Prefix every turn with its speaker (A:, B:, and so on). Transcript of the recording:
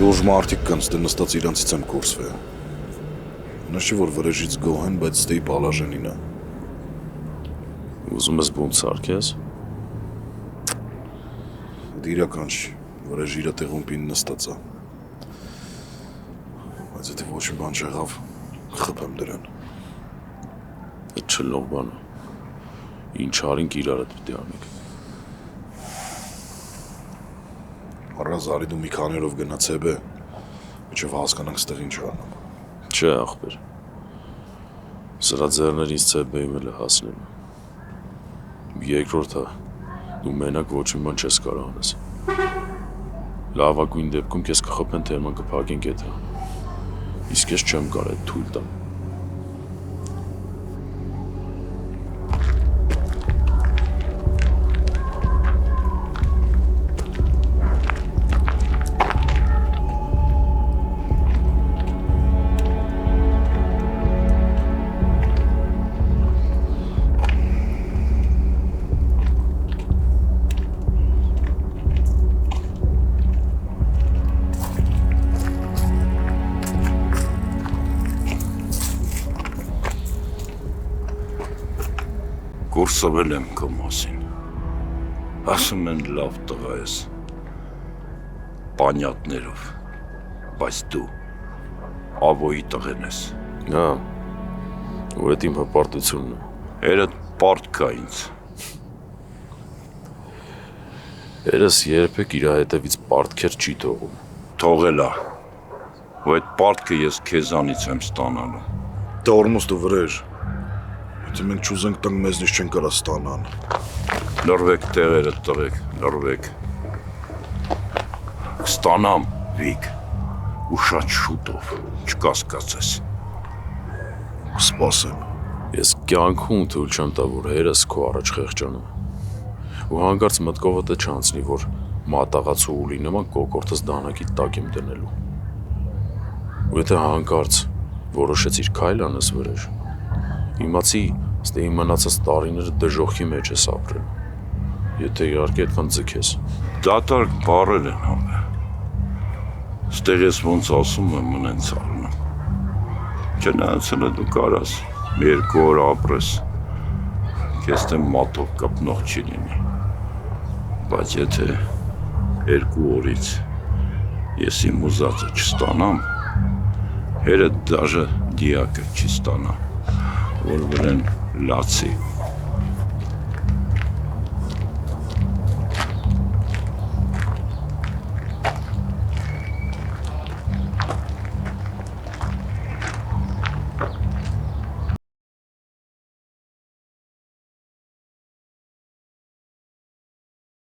A: Լուրջ մարդիկ կան, ստե նստած իրանցից եմ կորսվե։ Նշի, որ վրեժից գոհ են, բայց ստեի պալաժենին է։
B: Ուզում ես բունտ սարքես։
A: Դա իրական չի, վրեժ իրա տեղում պին նստած է։ Բայց եթե ոչ մի բան չեղավ, խփեմ դրան։
B: Այդ չլող բան է։ Ինչ արինք իրարդ պիտի անենք։
A: Առազարի դու մի քաներով գնա ցեբե, մինչև հասկանանք ստեղ ինչ անում։
B: Չէ, ախպեր։ Սրա ձեռներ ինձ ցեբեյում էլ է հասնում։ Երկրորդը, դու մենակ ոչ մի բան չես կարող անես։ Լավագույն դեպքում քեզ կխփեն թեման կփակեն կետը։ Իսկ ես չեմ կարող այդ թույլ տալ։
C: Կուրսվել եմ քո մասին, ասում են լավ տղա ես, պանյատներով, բայց դու ավոյի տղեն ես։
B: Հա, ու էդ իմ հպարտությունն է։
C: Երդ պարտ կա ինձ։
B: Երես երբեք իրա հետևից պարտքեր չի թողում։
C: Թողել է, ու այդ պարտքը ես քեզանից եմ ստանալու։
A: Տորմուս դու վրեժ։ Եթե մենք չուզենք տանք, մեզնից չեն կարա ստանան։
C: Լրվեք տեղերը տղեք, լրվեք։ Կստանամ, Վիկ, ու շատ շուտով, չկասկածես։
A: Սպասեմ։
B: Ես կյանքում թույլ չեմ տա, որ հերս քո առաջ խեղճանա։ Ու հանկարծ մտքովդ է չանցնի, որ մատաղացու ուլի նման կոկորտս դանակի տակ եմ դնելու։ Ու եթե հանկարծ որոշեցիր քայլ անես վրեժ, իմացի, ստե իմ մնացած տարիները դժոխքի մեջ ես ապրել, եթե իհարկե այդքան ձգես։
C: Դատարկ բարել են համը, ստեղ ես ոնց ասում եմ մնենց արնում, չնայածել դու կարաս, մի երկու օր ապրես, կեզ թե մատով կապնող չի լինի, բայց եթե երկու օրից ես իմ ուզածը չստանամ, հերդ դաժը դիակը չի ստանա, որ վրեն լացի